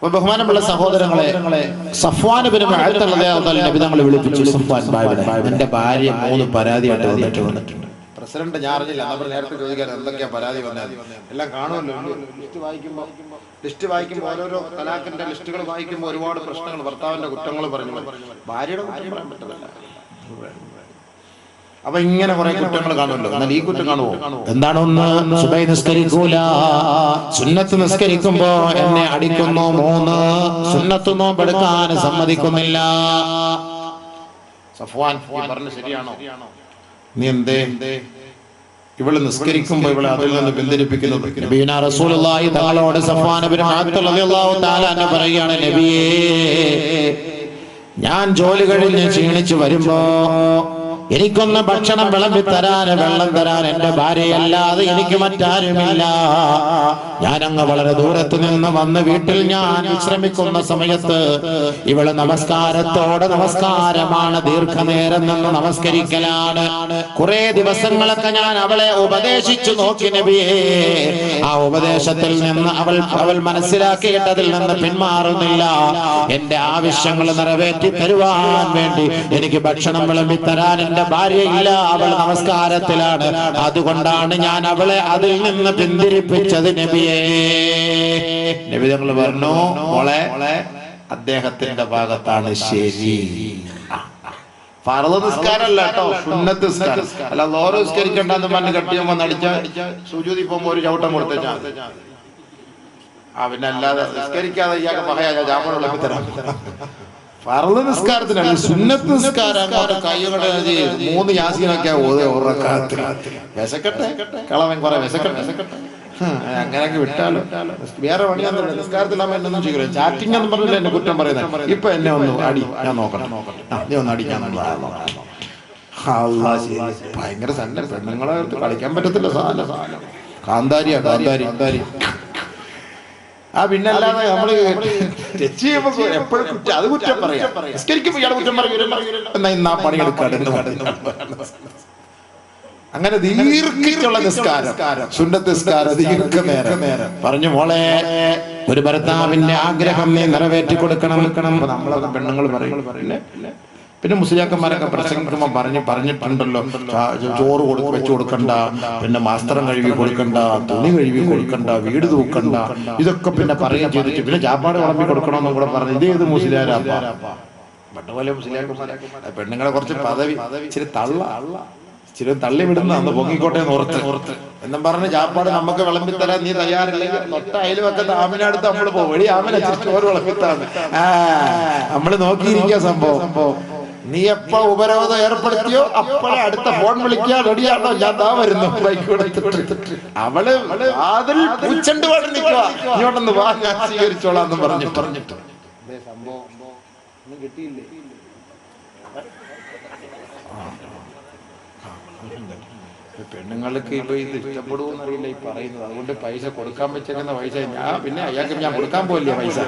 ബഹുമാനമുള്ള സഹോദരങ്ങളെ, സഫ്വാൻ ഇബ്നു മുഅത്തൽ റളിയല്ലാഹു അൻഹു നബി തങ്ങളെ വിളിപ്പിച്ചു. സഫ്വാൻ എന്റെ ഭാര്യ 3 പരാതിയായിട്ട് വന്നിട്ടുണ്ട്. പ്രസിഡന്റ് ഞാൻ അറിഞ്ഞില്ല, നമ്മൾ നേരത്തെ ചോദിക്കാൻ എന്തൊക്കെയാ പരാതി വന്നത് എല്ലാം കാണുമല്ലോ. ലിസ്റ്റ് വായിക്കുമ്പോൾ ഓരോരോ തലാഖിന്റെ ലിസ്റ്റുകൾ വായിക്കുമ്പോൾ ഒരുപാട് പ്രശ്നങ്ങൾ, ഭർത്താവിന്റെ കുറ്റങ്ങൾ പറഞ്ഞു. ഭാര്യയുടെ കുറ്റം പറയാൻ പറ്റില്ല. അപ്പൊ ഇങ്ങനെ കുറെ കുറ്റങ്ങൾ കാണുമല്ലോ. എന്നാൽ ഈ കുറ്റം കാണുമോ? എന്താണ്? ഒന്ന്, സുബഹി നിസ്കരിക്കൂല, സുന്നത്ത് നിസ്കരിക്കുമ്പോ എന്നെ അടിക്കുന്നു. 3, സുന്നത്ത് നോമ്പെടുക്കാൻ സമ്മതിക്കുന്നില്ല. സഫ്വാൻ പറഞ്ഞു ശരിയാണോ? നീ എന്തേ ഇവള് നിസ്കരിക്കുമ്പോ ഇവളെ അതിൽ നിന്ന് പിന്തിരിപ്പിക്കുന്നത്? നബിയുനാ റസൂലുള്ളാഹി തങ്ങളോട് സഫ്വാൻ ഇബ്നു മുഅത്തൽ റളിയല്ലാഹു തആല അൻഹു പറയുകയാണ്, നബിയേ, ഞാൻ ജോലി കഴിഞ്ഞ് ക്ഷീണിച്ചു വരുമ്പോ എനിക്കൊന്ന് ഭക്ഷണം വിളമ്പി തരാൻ, വെള്ളം തരാൻ എന്റെ ഭാര്യയല്ലാതെ എനിക്ക് മറ്റാരുമില്ല. ഞാനങ്ങ് വളരെ ദൂരത്ത് നിന്ന് വന്ന് വീട്ടിൽ ഞാൻ വിശ്രമിക്കുന്ന സമയത്ത് ഇവള് നമസ്കാരത്തോടെ നമസ്കാരമാണ്, ദീർഘനേരം നിന്ന് നമസ്കരിക്കലാണ്. കുറെ ദിവസങ്ങളൊക്കെ ഞാൻ അവളെ ഉപദേശിച്ചു നോക്കി നബിയേ. ആ ഉപദേശത്തിൽ നിന്ന് അവൾ മനസ്സിലാക്കിയിട്ടതിൽ നിന്ന് പിന്മാറുന്നില്ല. എന്റെ ആവശ്യങ്ങൾ നിറവേറ്റി തരുവാൻ വേണ്ടി എനിക്ക് ഭക്ഷണം വിളമ്പി തരാൻ എന്റെ ഭാര്യയില്ല, അവൾ നമസ്കാരത്തിലാണ്. അതുകൊണ്ടാണ് ഞാൻ അവളെ അതിൽ നിന്ന് പിന്തിരിപ്പിച്ചത് നബിയേ. നബി തങ്ങൾ പറഞ്ഞു, മോളെ, അദ്ദേഹത്തിന്റെ ഭാഗത്താണ് ശരി. ഫർള് നിസ്കാരമല്ല കേട്ടോ, സുന്നത്ത് നിസ്കാരം. അല്ല ലോറ നിസ്കരിക്കണ്ടെന്ന് പറഞ്ഞ് കെട്ടിയമ്മ നടിച്ച സുജൂദി പോകുമ്പോ ഒരു ചവിട്ടം കൊടുത്തേച്ചാ പിന്നെ അല്ലാതെ നിസ്കരിക്കാതെ ഇയാൾക്ക് പറയാ ജാമ തരാം. ഫർള് നിസ്കാരത്തിനല്ല, സുന്നത്ത് നിസ്കാരം. കൈകളെ 3 യാസീനൊക്കെ വിശക്കട്ടെ, കളവൻ കുറെ വിശക്കട്ടെ, അങ്ങനെയൊക്കെ വിട്ടാലോ. വേറെ പണിയാന്നല്ല, നിസ്കാരത്തിലാകുമ്പോ എന്നൊന്നും ചെയ്യൂല. ചാറ്റിംഗ് എന്ന് പറഞ്ഞില്ല എന്നെ കുറ്റം പറയുന്നത്. ഇപ്പൊ എന്നെ ഒന്ന് അടി, ഞാൻ നോക്കട്ടെ, നീ ഒന്ന് അടിക്കാൻ. ഭയങ്കര സന്നെ, പെണ്ണുങ്ങളെ കളിക്കാൻ പറ്റത്തില്ല. സാധനം കാന്താരിയാ, കാന്താരി. പിന്നല്ലാതെ നമ്മള് തെറ്റ് ചെയ്യുമ്പോ എപ്പോഴും അത് കുറ്റം പറയാം. നിസ്കരിക്കുമ്പോ ഇയാളെ കുറ്റം പറയൂല, എന്നാ പണിയെടുക്കാതെ. അങ്ങനെ ദീർഘിച്ചുള്ള നിസ്കാരം, സുന്നത്ത് നിസ്കാരം, ദീർഘനേരം. പറഞ്ഞു, മോളെ, ഒരു ഭർത്താവിന്റെ ആഗ്രഹം നീ നിറവേറ്റി കൊടുക്കണം. നമ്മളൊക്കെ പെണ്ണുങ്ങൾ പറയില്ലേ. പിന്നെ മുസ്ലിയാക്കന്മാരൊക്കെ പ്രസംഗിക്കുമ്പോൾ പറഞ്ഞിട്ടുണ്ടല്ലോ, ചോറ് വെച്ചു കൊടുക്കണ്ട, പിന്നെ വസ്ത്രം കഴുകി കൊടുക്കണ്ട, തുണി കഴുകി കൊടുക്കണ്ട, വീട് തൂക്കണ്ട, ഇതൊക്കെ പിന്നെ പറയുകയും ചെയ്തിട്ട് പിന്നെ ചാപ്പാട് വിളമ്പി കൊടുക്കണമെന്നും കൂടെ പറഞ്ഞു. ഇതേത് മുസ്ലിയാരാപ്പാ? പണ്ടുപോലെ മുസ്ലിയാക്കന്മാരൊക്കെ പെണ്ണുങ്ങളെ കുറച്ച് പദവി ഇച്ചിരി തള്ളി വിടുന്ന അന്ന് പൊങ്ങിക്കോട്ടെ ഓർത്ത് എന്നും പറഞ്ഞ് ചാപ്പാട് നമുക്ക് വിളമ്പിത്തരാൻ നീ തയ്യാറില്ലെങ്കിൽ തൊട്ട അയൽവക്കത്ത് ആമിനടുത്ത് നമ്മള് പോകും. ആമിന ചോറ് വിളമ്പിത്താണ്. നമ്മള് നോക്കിയിരിക്കുക സംഭവം. നീ എപ്പോ ഉപരോധം ഏർപ്പെടുത്തിയോ അപ്പോഴേ അടുത്ത ഫോൺ വിളിക്കാൻ റെഡിയാണോ? ഞാൻ ദാ വരുന്നു, ബൈക്ക് കൊടുത്തിട്ട്. അവള് അതിൽ പൂച്ചണ്ട് പാടി നിൽക്കുക, ഇങ്ങോട്ടൊന്ന് വാ, ഞാൻ സ്വീകരിച്ചോളാന്ന് പറഞ്ഞിട്ട് സംഭവം ഒന്നും കിട്ടിയില്ലേ? പെണ്ണുങ്ങൾക്ക് ഇപ്പൊ ഇത് ഇഷ്ടപ്പെടുമെന്ന് അറിയില്ല ഈ പറയുന്നത്. അതുകൊണ്ട് പൈസ കൊടുക്കാൻ വെച്ചേക്കുന്ന പൈസ പിന്നെ അയാൾക്ക് ഞാൻ കൊടുക്കാൻ പോയില്ലേ പൈസ.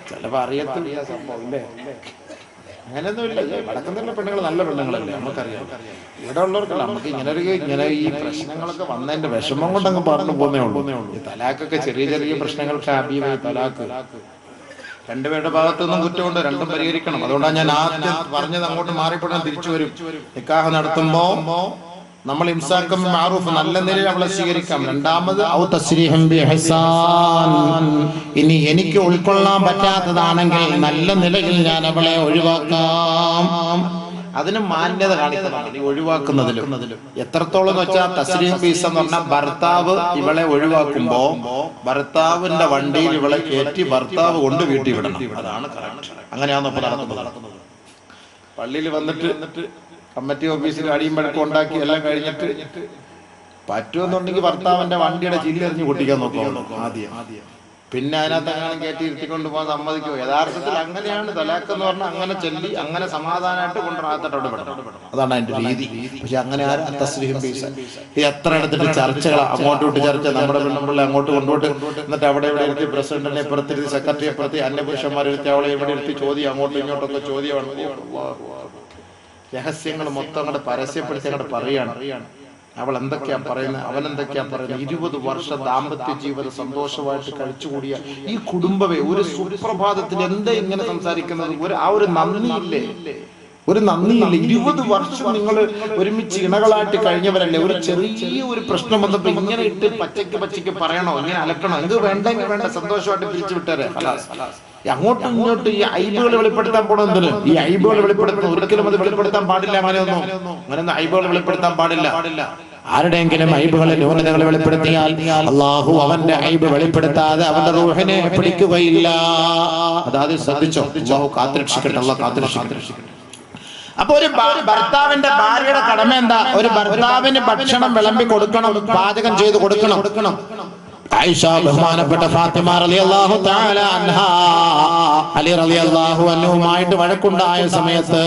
ചിലപ്പോ അറിയത്തില്ല സംഭവം ഇല്ലേ. അങ്ങനെയൊന്നുമില്ല. വടക്കുന്നുള്ള പെണ്ണുങ്ങൾ നല്ല പെണ്ണുങ്ങളല്ലേ, നമുക്കറിയാം. ഇവിടെ ഉള്ളവർക്കല്ല, നമുക്ക് ഇങ്ങനെ ഈ പ്രശ്നങ്ങളൊക്കെ വന്നതിന്റെ വിഷമം കൊണ്ടങ്ങ് പറഞ്ഞു പോന്നേ ഉള്ളൂ. ഈ തലാഖൊക്കെ ചെറിയ പ്രശ്നങ്ങൾക്ക് അബീബായി തലാഖ്. രണ്ടുപേരുടെ ഭാഗത്തുനിന്നും കുറ്റമുണ്ട്, രണ്ടും പരിഹരിക്കണം. അതുകൊണ്ടാണ് ഞാൻ ആദ്യം പറഞ്ഞത്. അങ്ങോട്ട് മാറിപ്പെടാൻ തിരിച്ചു വരും. നിക്കാഹ് നടത്തുമ്പോ നമ്മൾ ഇംസാക്കും മഅറൂഫ്, നല്ല നിലയിൽ അവളെ സ്വീകരിക്കാം. രണ്ടാമത് ഔ തസ്രീഹും ബിഇഹ്സാൻ, ഇനി എനിക്ക് ഉൾക്കൊള്ളാൻ പറ്റാത്തതാണെങ്കിൽ നല്ല നിലയിൽ ഞാൻ അവളെ ഒഴിവാക്കാം. അതിന് മാന്യത കാണിക്കുന്നതാണ് ഈ ഒഴിവാക്കുന്നതിലും. എത്രത്തോളം എന്ന് വെച്ചാൽ തസ്രീഹ് ബിഇഹ്സാൻ എന്ന് പറഞ്ഞാൽ ഭർത്താവ് ഇവളെ ഒഴിവാക്കുമ്പോ ഭർത്താവിന്റെ വണ്ടിയിൽ ഇവളെ കയറ്റി ഭർത്താവ് കൊണ്ട് വീട്ടിൽ വിടണം. അതാണ് കറക്റ്റ്. അങ്ങനെയാണോ ഇപ്പൊ നടക്കുന്നത്? പള്ളിയിൽ വന്നിട്ട് കമ്മിറ്റി ഓഫീസിൽ അടിയും പഴക്കം ഉണ്ടാക്കി എല്ലാം കഴിഞ്ഞിട്ട് പറ്റുമെന്നുണ്ടെങ്കിൽ ഭർത്താവിന്റെ വണ്ടിയുടെ ചില്ലെറിഞ്ഞ് പൊട്ടിക്കാൻ നോക്കുള്ളൂ ആദ്യം. പിന്നെ അതിനകത്ത് അങ്ങനെ കയറ്റി ഇരുത്തിക്കൊണ്ട് പോകാൻ സമ്മതിക്കുമോ? യഥാർത്ഥത്തിൽ അങ്ങനെയാണ് തലാഖ് എന്ന് പറഞ്ഞാൽ. അങ്ങനെ ചൊല്ലി അങ്ങനെ സമാധാനമായിട്ട് കൊണ്ടുവരാത്തോട്ട് പെടണം. അതാണ് അതിന്റെ രീതി. പക്ഷെ അങ്ങനെ തസ്രീഹും ബിഇഹ്സാൻ എത്ര എടുത്തിട്ട് ചർച്ചകൾ, അങ്ങോട്ട് വിട്ട് ചർച്ച, നമ്മുടെ പെണ്ണുമ്പിള്ള അങ്ങോട്ട് കൊണ്ടുപോട്ട് എന്നിട്ട് അവിടെ ഇവിടെ ഇരുത്തി പ്രസിഡന്റിനെ പുറത്തിരുത്തി, സെക്രട്ടറിയെ പുറത്തി, അന്യപുരുഷന്മാരെടുത്തി അവളെ ഇവിടെ ഇരുത്തി ചോദ്യം, അങ്ങോട്ടും ഇങ്ങോട്ടൊക്കെ ചോദ്യമാണ്. രഹസ്യങ്ങൾ മൊത്തം അങ്ങോട്ട് പരസ്യപ്പെടുത്തി അങ്ങോട്ട് പറയാണ്. അവൾ എന്തൊക്കെയാ പറയുന്നത്, അവൻ എന്തൊക്കെയാ പറയുന്നത്. 20 വർഷം ദാമ്പത്യ ജീവിതം സന്തോഷമായിട്ട് കഴിച്ചുകൂടിയ ഈ കുടുംബമേ ഒരു സുപ്രഭാതത്തിൽ എന്താ ഇങ്ങനെ സംസാരിക്കുന്നത്? ഒരു നന്ദിയില്ലേ? ഒരു നന്ദിയില്ല. 20 വർഷം നിങ്ങൾ ഒരുമിച്ച് ഇണകളായിട്ട് കഴിഞ്ഞവരല്ലേ. ഒരു ചെറിയ ഒരു പ്രശ്നം വന്നപ്പോ ഇങ്ങനെ ഇട്ട് പച്ചയ്ക്ക് പറയണോ, ഇങ്ങനെ അലക്കണോ? എന്ത് വേണ്ടെങ്കിൽ വേണ്ട, സന്തോഷമായിട്ട് പിരിച്ചു വിട്ടേരെ. അങ്ങോട്ടും ഇങ്ങോട്ടും ഈ ഐബുകൾ വെളിപ്പെടുത്താൻ പോണെന്തിന്? ഈ ഐബുകൾ വെളിപ്പെടുത്തുന്ന ഒരിക്കലും അത് വെളിപ്പെടുത്താൻ പാടില്ല. അങ്ങനെയൊന്നും ഐബുകൾ വെളിപ്പെടുത്താൻ പാടില്ല. ആരുടെയെങ്കിലും ഐബുകളെ ന്യൂനതകളെ വെളിപ്പെടുത്തിയാൽ അള്ളാഹു അവന്റെ ഐബ് വെളിപ്പെടുത്താതെ അവന്റെ റൂഹിനെ പിടിക്കുകയില്ല. അതായത് ശ്രദ്ധിച്ചോ, അള്ളാഹു കാത്തുരക്ഷിക്കട്ടെ, അള്ളാഹു കാത്തുരക്ഷിക്കട്ടെ. അപ്പൊ ഒരു ഭർത്താവിന്റെ ഭാര്യയുടെ കടമ എന്താ? ഒരു ഭർത്താവിന് ഭക്ഷണം വിളമ്പി കൊടുക്കണം, പാചകം ചെയ്ത് കൊടുക്കണം. ആയിഷ ബഹുമാനപ്പെട്ട ഫാത്തിമ റളിയല്ലാഹു തആല അൻഹാ അലി റളിയല്ലാഹു അൻഹുമായിട്ട് വഴക്കുണ്ടായ സമയത്ത്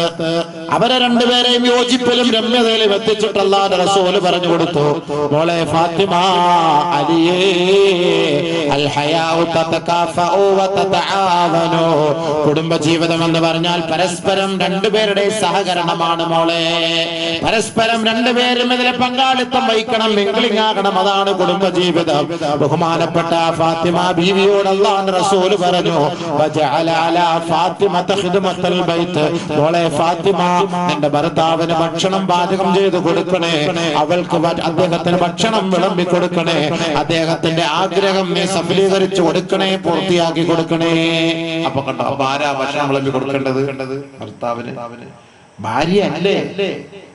അവരെ രണ്ടുപേരെയും യോജിപ്പിലും രമ്യതയിലും എത്തിച്ചിട്ട് അല്ലാഹുവിന്റെ റസൂൽ പറഞ്ഞു കൊടുത്തു, മോളെ ഫാത്തിമ, അലിയേ, അൽ ഹയാഉ തതകാഫഉ വ തതആവനു. കുടുംബജീവിതം എന്ന് പറഞ്ഞാൽ പരസ്പരം രണ്ടുപേരുടെ സഹകരണമാണ് മോളെ. പരസ്പരം രണ്ടുപേരും ഇതിലെ പങ്കാളിത്തം വഹിക്കണം, മിംഗ്ലിംഗ് ആകണം. അതാണ് കുടുംബജീവിതം. ബഹുമാനപ്പെട്ട ഫാത്തിമ ബീവിയോട് അല്ലാഹുവിന്റെ റസൂൽ പറഞ്ഞു, വജഅല അലാ ഫാത്തിമത ഖിദ്മത്തുൽ ബൈത്ത്. മോളെ ഫാത്തിമ, നിന്റെ ഭർത്താവിന് ഭക്ഷണം പാചകം ചെയ്ത് കൊടുക്കണേ, അവൾക്ക് അദ്ദേഹത്തിന് ഭക്ഷണം വിളമ്പി കൊടുക്കണേ, അദ്ദേഹത്തിന്റെ ആഗ്രഹം നീ സഫലീകരിച്ചു കൊടുക്കണേ, പൂർത്തിയാക്കി കൊടുക്കണേ. അപ്പൊ കണ്ടോ, അപ്പൊ ആരാ ഭക്ഷണം വിളമ്പി കൊടുക്കേണ്ടത്? ഭർത്താവിന്. ഭാര്യ അല്ലേ?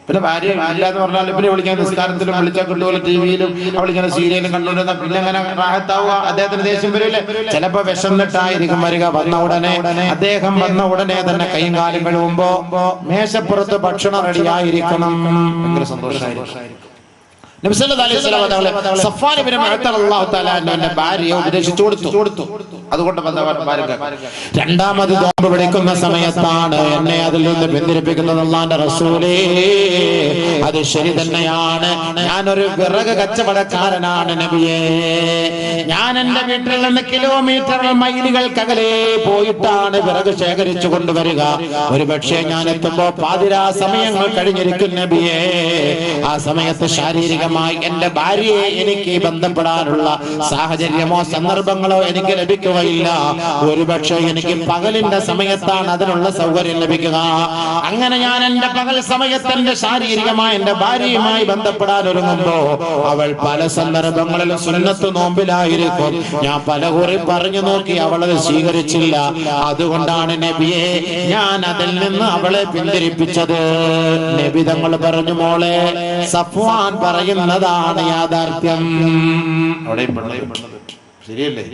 പിന്നെ ഭാര്യ ഇല്ല എന്ന് പറഞ്ഞാൽ പിന്നെ വിളിക്കാൻ നിസ്കാരത്തിലും വിളിച്ചാൽ കിട്ടുമല്ലോ, ടിവിയിലും അവളിങ്ങനെ സീരിയലും കണ്ടുകൊണ്ടിരുന്ന പിന്നെ അങ്ങനെ റാഹത്താവുക. അദ്ദേഹത്തിന് ദേഷ്യം വരില്ലേ? ചിലപ്പോ വിശന്നിട്ടായിരിക്കും വരിക. അദ്ദേഹം വന്ന ഉടനെ തന്നെ കൈയും കാലും കഴുകുമ്പോ മേശപ്പുറത്ത് ഭക്ഷണം റെഡിയായിരിക്കണം. ഭയങ്കര സന്തോഷമായിരിക്കും. നബി സല്ലല്ലാഹു അലൈഹി വസല്ലം സഫ്വാൻ ഇബ്നു മുഅത്തൽ റളിയല്ലാഹു തആല അൻഹുവിന്റെ ഭാര്യയെ ഉപദേശിച്ചു കൊടുത്തു. അതുകൊണ്ട് രണ്ടാമത് നോമ്പ് പിടിക്കുന്ന സമയത്താണ് എന്നെ അതിൽ നിന്ന് പിന്തിരിപ്പിക്കുന്നത് അല്ലാഹുവിന്റെ റസൂലേ. അത് ശരി തന്നെയാണ്, ഞാനൊരു വിറക് കച്ചവടക്കാരനാണ് നബിയേ. ഞാൻ എന്റെ വീട്ടിൽ നിന്ന് കിലോമീറ്റർ മൈലുകൾക്കകലെ പോയിട്ടാണ് വിറക് ശേഖരിച്ചു കൊണ്ടുവരിക. ഒരു പക്ഷേ ഞാൻ എത്തുമ്പോ പാതിരാ സമയങ്ങൾ കഴിഞ്ഞിരിക്കും നബിയേ. ആ സമയത്ത് ശാരീരികമായി എന്റെ ഭാര്യയെ എനിക്ക് ബന്ധപ്പെടാനുള്ള സാഹചര്യമോ സന്ദർഭങ്ങളോ എനിക്ക് ലഭിക്കുകയില്ല. ഒരുപക്ഷെ എനിക്ക് പകലിന്റെ സമയത്താണ് അതിനുള്ള സൗകര്യം ലഭിക്കുക. അങ്ങനെ ഞാൻ എന്റെ പകൽ സമയത്ത് എന്റെ ശാരീരികമായി എന്റെ ഭാര്യയുമായി ബന്ധപ്പെടാൻ ഒരുങ്ങുമ്പോ അവൾ പല സന്ദർഭങ്ങളിലും സുന്നത്ത് നോമ്പിലായിരിക്കും. ഞാൻ പലകുറി പറഞ്ഞു നോക്കി, അവളത് സ്വീകരിച്ചില്ല. അതുകൊണ്ടാണ് നബിയെ ഞാൻ അതിൽ നിന്ന് അവളെ പിന്തിരിപ്പിച്ചത്. നബി തങ്ങൾ പറഞ്ഞു, മോളെ, സഫ്വാൻ പറയുന്നതാണ് യാഥാർത്ഥ്യം. ശരിയല്ലേ?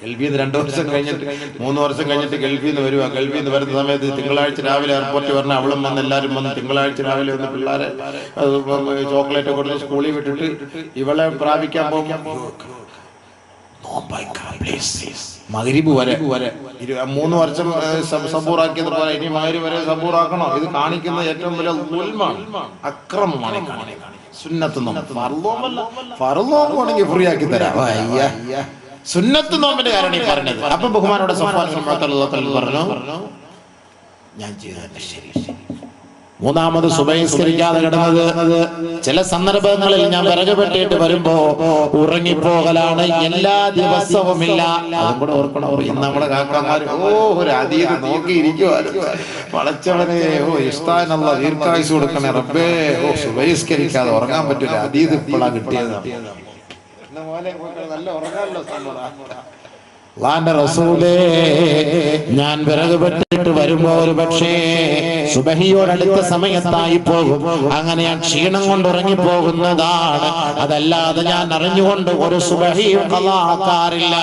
ഗൾഫിൽ നിന്ന് 2 വർഷം കഴിഞ്ഞിട്ട് 3 വർഷം കഴിഞ്ഞിട്ട് ഗൾഫിൽ നിന്ന് വരുക. ഗൾഫിൽ നിന്ന് വരുന്ന സമയത്ത് തിങ്കളാഴ്ച രാവിലെ എയർപോർട്ടിൽ പറഞ്ഞ അവളും വന്ന് എല്ലാവരും വന്ന് തിങ്കളാഴ്ച രാവിലെ വന്ന് പിള്ളേരെ ചോക്ലേറ്റ് കൊടുത്ത് സ്കൂളിൽ വിട്ടിട്ട് ഇവളെ പ്രാപിക്കാൻ പോകുമ്പോൾ മഗ്രിബ് വരെ 3 വർഷം സബൂറാക്കിയത് പോലെ ഇനി മഗ്രിബ് വരെ സബൂറാക്കണോ? ഇത് കാണിക്കുന്ന ഏറ്റവും വലിയ ദുൽമാണ്, അക്രമമാണ്. സുന്നത്ത് നോമ്പ് ഫർളോമാണെങ്കിൽ ഫ്രീ ആക്കി തരാം. സുന്നത്ത് നോമ്പിന്റെ കാര്യം ഈ പറഞ്ഞത്. അപ്പൊ ബഹുമാനോടെ സഫ്വാൻ പറഞ്ഞു, ഞാൻ ചെയ്തതല്ല ശരി. മൂന്നാമത് സുബഹിസ്കരിക്കാതെ കിടന്നത്. ചില സന്ദർഭങ്ങളിൽ ഞാൻ വിറക് വെട്ടിയിട്ട് വരുമ്പോ ഉറങ്ങിപ്പോകലാണ്. എല്ലാ ദിവസവും ഇല്ല. അതും കൂടെ ഓർക്കണം. നമ്മുടെ കാക്കാമാര് ഒരു അതീത് നോക്കിയിരിക്കുവായിരുന്നു. വളച്ചവനെ ഇഷ്ടാനുള്ള ദീർഘായുസ് കൊടുക്കണേ റബ്ബേ. സുബഹിസ്കരിക്കാതെ ഉറങ്ങാൻ പറ്റൂല. അതീത് ഇപ്പോഴാ കിട്ടിയത്. നല്ല ഉറങ്ങാനല്ലോ അല്ലാഹുവിന്റെ റസൂലേ, ഞാൻ വിറക് വെട്ടിട്ട് വരുമ്പോ ഒരു പക്ഷേ സുബഹിയോടടുത്ത സമയത്തായി പോകും. അങ്ങനെ ഞാൻ ക്ഷീണം കൊണ്ട് ഉറങ്ങിപ്പോകുന്നതാണ്. അതല്ലാതെ ഞാൻ അറിഞ്ഞുകൊണ്ട് ഒരു സുബഹിയും ഖളാക്കാറില്ല.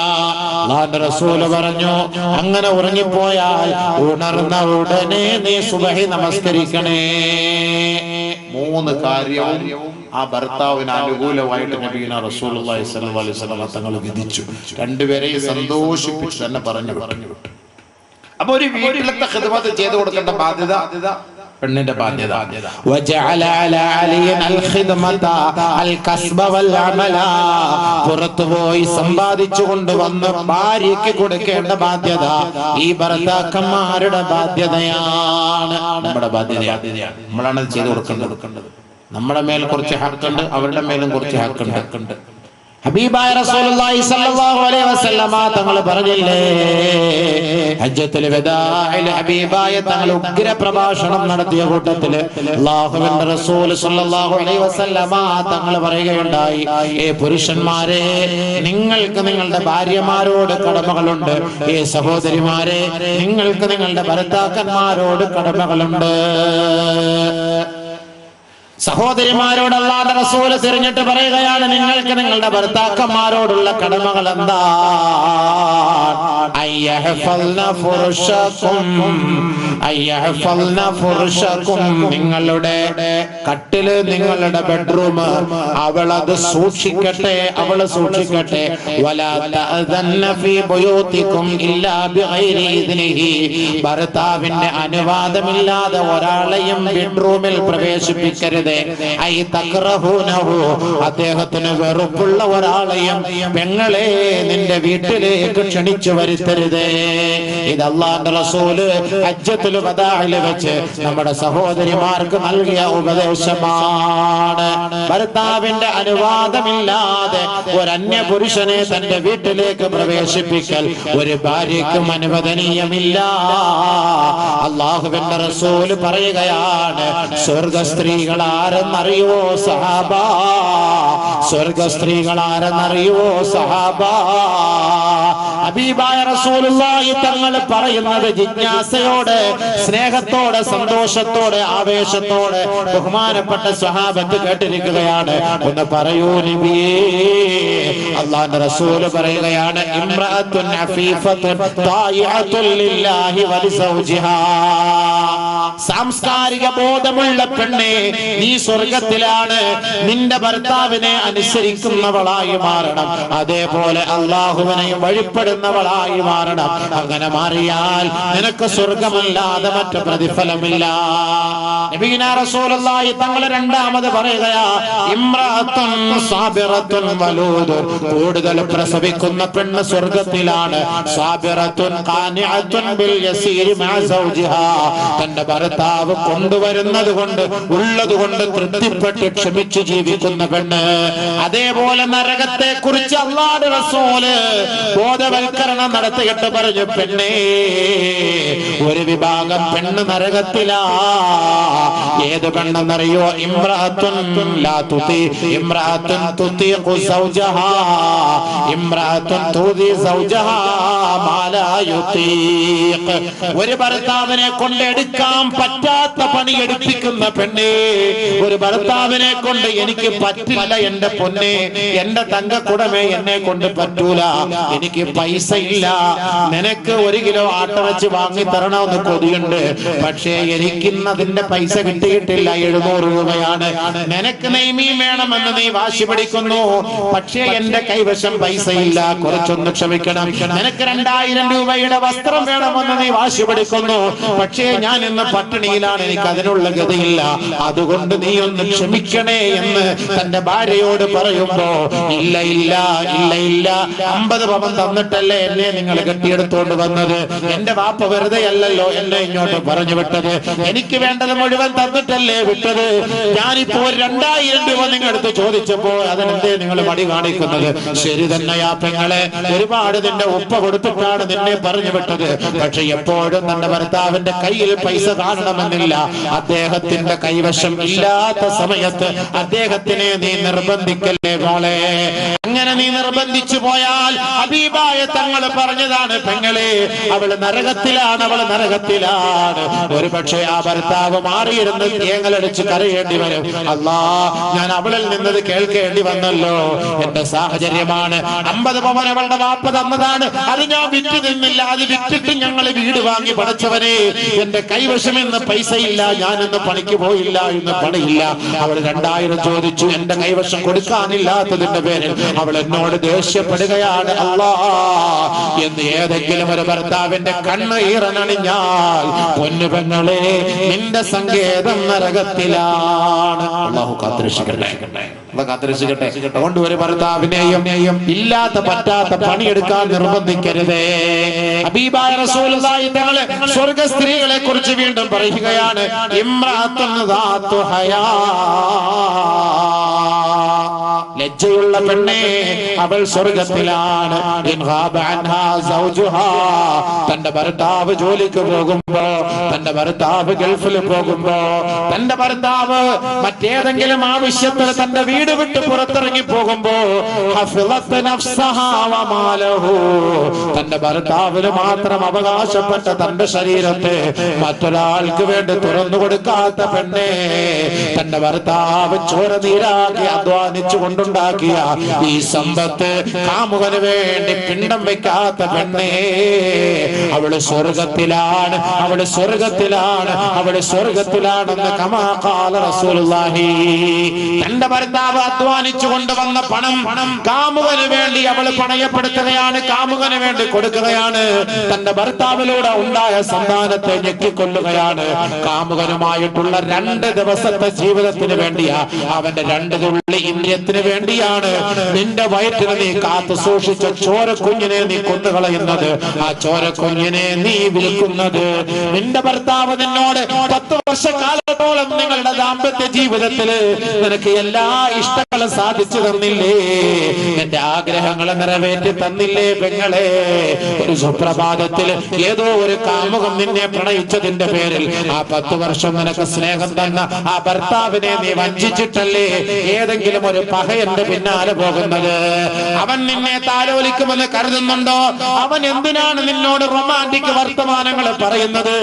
അല്ലാഹുവിന്റെ റസൂൽ പറഞ്ഞു, അങ്ങനെ ഉറങ്ങിപ്പോയാൽ ഉണർന്ന ഉടനെ നീ സുബഹി നമസ്കരിക്കണേ. 3 കാര്യവും ആ ഭർത്താവിന് അനുകൂലമായിട്ട് നബിയുനാ റസൂലുള്ളാഹി സ്വല്ലല്ലാഹു അലൈഹി വസല്ലം തങ്ങൾ വിധിച്ചു. രണ്ടുപേരെയും സന്തോഷിപ്പിച്ച് തന്നെ പറഞ്ഞു വിട്ടു. അപ്പൊ ഒരു വീട്ടിലത്തെ ഖിദ്മത്ത് ചെയ്തു കൊടുക്കേണ്ട ബാധ്യത പെണ്ണിന്റെ ബാധ്യത. വജഅല അലാ അലിയൻ അൽ ഖിദ്മത അൽ കസ്ബ വൽ അമല. പുറത്തുപോയി സമ്പാദിച്ചു കൊണ്ടുവന്ന് ഭാര്യയ്ക്ക് കൊടുക്കേണ്ട ബാധ്യത ഈ ഭർത്താക്കന്മാരുടെ ബാധ്യതയാണ്. നമ്മുടെ ബാധ്യതയാണ്. നമ്മളാണ് ചെയ്തു കൊടുക്കേണ്ടത്. നമ്മുടെ മേൽ കുറച്ച് ഹക്കുണ്ട്, അവരുടെ മേലും കുറച്ച് ഹക്കുണ്ട്. ഹബീബായ റസൂലുള്ളാഹി സ്വല്ലല്ലാഹു അലൈഹി വസല്ലമ തങ്ങൾ പറഞ്ഞില്ലേ, ഹജ്ജത്തുൽ വദാഇൽ ഹബീബായ തങ്ങൾ ഉഗ്ര പ്രഭാഷണം നടത്തിയ കൂട്ടത്തില് അല്ലാഹുവിന്റെ റസൂൽ സ്വല്ലല്ലാഹു അലൈഹി വസല്ലമ തങ്ങൾ പറയുകയുണ്ടായി, പുരുഷന്മാരെ, നിങ്ങൾക്ക് നിങ്ങളുടെ ഭാര്യമാരോട് കടമകളുണ്ട്. സഹോദരിമാരെ, നിങ്ങൾക്ക് നിങ്ങളുടെ ഭർത്താക്കന്മാരോട് കടമകളുണ്ട്. സഹോദരിമാരോട് അല്ലാഹുവിന്റെ റസൂൽ തിരിഞ്ഞിട്ട് പറയുകയാണ്, നിങ്ങൾക്ക് നിങ്ങളുടെ ഭർത്താക്കന്മാരോടുള്ള കടമകൾ എന്താ? നിങ്ങളുടെ കട്ടില്, നിങ്ങളുടെ ബെഡ്റൂം, അവളത് സൂക്ഷിക്കട്ടെ, അവള് സൂക്ഷിക്കട്ടെ. ഭർത്താവിന്റെ അനുവാദമില്ലാതെ ഒരാളെയും ബെഡ്റൂമിൽ പ്രവേശിപ്പിക്കരുത്. അദ്ദേഹത്തിന് വെറുപ്പുള്ള ഒരാളെയും പെങ്ങളെ നിന്റെ വീട്ടിലേക്ക് ക്ഷണിച്ചു വരുത്തരുത്. ഇത് അല്ലാഹുവിന്റെ റസൂല് ഹജ്ജത്തുൽ വദാഇൽ വെച്ച് നമ്മുടെ സഹോദരിമാർക്ക് നൽകിയ ഉപദേശമാണ്. ഭർത്താവിന്റെ അനുവാദമില്ലാതെ ഒരു അന്യ പുരുഷനെ തന്റെ വീട്ടിലേക്ക് പ്രവേശിപ്പിക്കൽ ഒരു ഭാര്യയ്ക്കും അനുവദനീയമില്ല. അല്ലാഹുവിന്റെ റസൂല് പറയുകയാണ്, സ്വർഗ സ്ത്രീകൾ ആരെന്നറിയോ സഹാബ? സ്വർഗ സ്ത്രീകൾ ആരെന്നറിയോ സഹാബ? ഹബീബായ റസൂലുള്ളാഹി തങ്ങൾ പറയുന്നത് ജിജ്ഞാസയോടെ, സ്നേഹത്തോടെ, സന്തോഷത്തോടെ, ആവേശത്തോടെ ബഹുമാനപ്പെട്ട സ്വഹാബത്ത് കേട്ടിരിക്കുകയാണ്. ഒന്ന് പറയൂ നബിയേ. അല്ലാഹുവിന്റെ റസൂൽ പറയുകയാണ്, ഇംറഅത്തുൻ അഫീഫത്തുൻ തായിഅത്തുൻ ലില്ലാഹി വലിസൗജിഹാ. സാംസ്കാരിക ബോധമുള്ള പെണ്ണെ, നീ സ്വർഗത്തിലാണ്. നിന്റെ ഭർത്താവിനെ അനുസരിക്കുന്നവളായി മാറണം, അതേപോലെ അള്ളാഹുവിനെയും വഴിപ്പെടുന്നവളായി മാറണം. അങ്ങനെ മാറിയാൽ നിനക്ക് സ്വർഗമല്ലാതെ മറ്റു പ്രതിഫലമില്ല. നബിയുനാ റസൂലുള്ളാഹി തങ്ങൾ രണ്ടാമത് പറയുകയാ, ഇംറഅത്തുൻ സാബിറത്തുൻ വലൂദുൻ. കൂടുതൽ പ്രസവിക്കുന്ന പെണ്ണ് സ്വർഗത്തിലാണ്. സാബിറത്തുൻ ഖാനിഅത്തുൻ ബിൽ യസീരി മഅ സൗജിഹാ. തന്റെ ഭർത്താവ് കൊണ്ടുവരുന്നത് കൊണ്ട്, ഉള്ളത് കൊണ്ട് തൃപ്തിപ്പെട്ട് ക്ഷമിച്ചു ജീവിക്കുന്ന പെണ്ണ്. അതേപോലെ നരകത്തെ കുറിച്ച് അല്ലാഹുവിന്റെ റസൂല് ബോധവൽക്കരണം നടത്തിയിട്ട് പറഞ്ഞു, പെണ്ണേ, ഒരു വിഭാഗം പെണ്ണ് നരകത്തിലാ. ഏത് പെണ്ണെന്നറിയോ? ഇംറഅത്തുൻ ലാ തുതി, ഇംറഅത്തുൻ തുതിഖു സൗജഹാ, ഇംറഅത്തുൻ തുതി സൗജഹാ മാ ലാ യുതീഖ്. ഒരു ഭർത്താവിനെ കൊണ്ടെടുക്കാൻ പറ്റാത്ത പണി എടുപ്പിക്കുന്ന പെണ്ണേ, ഒരു ഭർത്താവിനെ കൊണ്ട് എനിക്ക് പറ്റില്ല എന്റെ പൊന്നെ, എന്റെ തങ്കക്കുടമേ, എന്നെ കൊണ്ട് പറ്റൂല, എനിക്ക് പൈസ ഇല്ല, നിനക്ക് 1 കിലോ ആട്ടിറച്ചി വാങ്ങി തരണമെന്ന് കൊതിയുണ്ട്, പക്ഷേ എനിക്കിന്നതിന്റെ പൈസ കിട്ടിയിട്ടില്ല, 700 രൂപയാണ്. നിനക്ക് നെയ്മീൻ വേണമെന്ന് നീ വാശി പിടിക്കുന്നു, പക്ഷേ എന്റെ കൈവശം പൈസ ഇല്ല, കുറച്ചൊന്ന് ക്ഷമിക്കണം. നിനക്ക് 2000 രൂപയുടെ വസ്ത്രം വേണമെന്ന് നീ വാശി പിടിക്കുന്നു, പക്ഷേ ഞാൻ ഇന്ന് പട്ടിണിയിലാണ്, എനിക്ക് അതിനുള്ള ഗതിയില്ല, അതുകൊണ്ട് നീ ഒന്ന് ക്ഷമിക്കണേ എന്ന് തന്റെ ഭാര്യയോട് പറയുമ്പോ, ഇല്ല ഇല്ല ഇല്ല ഇല്ല, 50 പവൻ തന്നിട്ടല്ലേ എന്നെ നിങ്ങൾ കെട്ടിയെടുത്തോണ്ട് വന്നത്, എന്റെ വാപ്പ വെറുതെ അല്ലല്ലോ എന്നെ ഇങ്ങോട്ട് പറഞ്ഞു വിട്ടത്, എനിക്ക് വേണ്ടത് മുഴുവൻ തന്നിട്ടല്ലേ വിട്ടത്, ഞാനിപ്പോ 2000 രൂപ നിങ്ങളടുത്ത് ചോദിച്ചപ്പോ അതിനെന്തേ നിങ്ങൾ മടി കാണിക്കുന്നത്? ശരി തന്നെയാ പെങ്ങളെ, ഒരുപാട് നിന്റെ ഉപ്പ കൊടുത്തിട്ടാണ് നിന്നെ പറഞ്ഞു വിട്ടത്, പക്ഷെ എപ്പോഴും തന്റെ ഭർത്താവിന്റെ കയ്യിൽ പൈസ കാണണമെന്നില്ല. അദ്ദേഹത്തിന്റെ കൈവശം ഇല്ലാത്ത സമയത്ത് അദ്ദേഹത്തിനെ നീ നിർബന്ധിക്കല്ലേ മോളെ. അങ്ങനെ നീ നിർബന്ധിച്ചു പോയാൽ ഹബീബായ തങ്ങൾ പറഞ്ഞതാണ്, പെങ്ങളെ, അവള് നരകത്തിലാണ്, അവള് നരകത്തിലാണ്. ഒരു പക്ഷേ ആ ഭർത്താവ് മാറിയിരുന്ന് തേങ്ങലടിച്ച് കരയേണ്ടി വരും. അല്ലാ, ഞാൻ അവളിൽ നിന്നത് കേൾക്കേണ്ടി വന്നല്ലോ, എന്റെ സാഹചര്യമാണ്. 50 പവൻ അവളുടെ വാപ്പ തന്നതാണ്, അത് ഞാൻ വിറ്റ് നിന്നില്ല, അത് വിറ്റിട്ട് ഞങ്ങൾ വീട് വാങ്ങി പഠിച്ചവനെ, എന്റെ കൈവശം ഇന്ന് പൈസ ഇല്ല, ഞാനിന്ന് പണിക്ക് പോയില്ല, ഇന്ന് പണിയില്ല. അവൾ 2000 ചോദിച്ചു, എന്റെ കൈവശം കൊടുക്കാനില്ലാത്തതിന്റെ പേരിൽ അവൾ എന്നോട് ദേഷ്യപ്പെടുകയാണ്. അല്ലാ എന്ന് ഏതെങ്കിലും ഒരു ഭർത്താവിന്റെ കണ്ണ് ഈറനണിഞ്ഞാൽ, പൊന്നുപെങ്ങളെ, നിന്റെ സങ്കേതം നരകത്തിലാണ്. അല്ലാഹു കാത്തുരക്ഷിക്കട്ടെ, കാത്തുരക്ഷിക്കട്ടെ. അതുകൊണ്ട് ഒരു ഭർത്താവിനെയും ഇല്ലാത്ത പറ്റാത്ത പണിയെടുക്കാൻ നിർബന്ധിക്കരുതേ. ഹബീബായ റസൂലുള്ളാഹി തങ്ങളെ സ്വർഗ്ഗ സ്ത്രീകളെ കുറിച്ച് വീണ്ടും പറയുകയാണ്, ഇംറഅത്തുൻ ദാതു ഹയാ, ലജ്ജയുള്ള പെണ്ണെ അവൾ സ്വർഗത്തിലാണ്. തന്റെ ഭർത്താവ് ജോലിക്ക് പോകുമ്പോ, തന്റെ ഭർത്താവ് ഗൾഫിൽ പോകുമ്പോ, തന്റെ ഭർത്താവ് മറ്റേതെങ്കിലും ആവശ്യത്തിൽ തന്റെ വീട് വിട്ട് പുറത്തിറങ്ങി പോകുമ്പോ, തന്റെ ഭർത്താവിന് മാത്രം അവകാശപ്പെട്ട തന്റെ ശരീരത്തെ മറ്റൊരാൾക്ക് വേണ്ടി തുറന്നു കൊടുക്കാത്ത പെണ്ണെ, തന്റെ ഭർത്താവ് ചോര നീരാക്കി അധ്വാനിച്ചു കൊണ്ടുണ്ടാക്കിയ ഈ സമ്പത്ത് കാമുകന് വേണ്ടി പിണ്ടം വെക്കാത്ത പെണ്ണെ, അവള് സ്വർഗത്തിലാണ്, അവള് സ്വർഗത്തിലാണ്, അവള് സ്വർഗത്തിലാണെന്ന് കമാ ഖാല റസൂലുള്ളാഹി. തന്റെ ഭർത്താവ് അധ്വാനിച്ചു കൊണ്ടുവന്ന പണം കാമുകന് വേണ്ടി അവള് പണയപ്പെടുത്തുകയാണ്, കാമുകന് വേണ്ടി കൊടുക്കുകയാണ്. തന്റെ ഭർത്താവിലൂടെ ഉണ്ടായ സന്താനത്തെ ഞെക്കിക്കൊല്ലുകയാണ്. കാമുകനുമായിട്ടുള്ള 2 ദിവസത്തെ ജീവിതത്തിന് വേണ്ടിയാ, അവന്റെ 2 തുള്ളി ഇന്ദ്രിയത്തിന് വേണ്ടിയാണ് നിന്റെ വയറ്റിന് നീ കാത്തു സൂക്ഷിച്ച ചോരക്കുഞ്ഞിനെ നീ കൊന്നുകളയുന്നത്, ആ ചോരക്കുഞ്ഞിനെ നീ വിൽക്കുന്നത്. നിന്റെ ഭർത്താവ് നിന്നോട് 10 വർഷക്കാലത്തോളം നിങ്ങളുടെ ദാമ്പത്യ ജീവിതത്തില് നിനക്ക് എല്ലാ ഇഷ്ടങ്ങളും സാധിച്ചു തന്നില്ലേ, എന്റെ ആഗ്രഹങ്ങളെ നിറവേറ്റി തന്നില്ലേ പെങ്ങളെ? ഒരു സുപ്രഭാതത്തിൽ ഏതോ ഒരു കാമുകം നിന്നെ പ്രണയിച്ചതിന്റെ പേരിൽ ആ 10 വർഷം നിനക്ക് സ്നേഹം തന്ന ആ ഭർത്താവിനെ നീ വഞ്ചിച്ചിട്ടല്ലേ ഏതെങ്കിലും ഒരു പകയന്റെ പിന്നാലെ പോകുന്നത്? അവൻ നിന്നെ താലോലിക്കുമെന്ന് കരുതുന്നുണ്ടോ? അവൻ എന്തിനാണ് നിന്നോട് റൊമാന്റിക് വർത്തമാനങ്ങൾ പറയുന്നത്?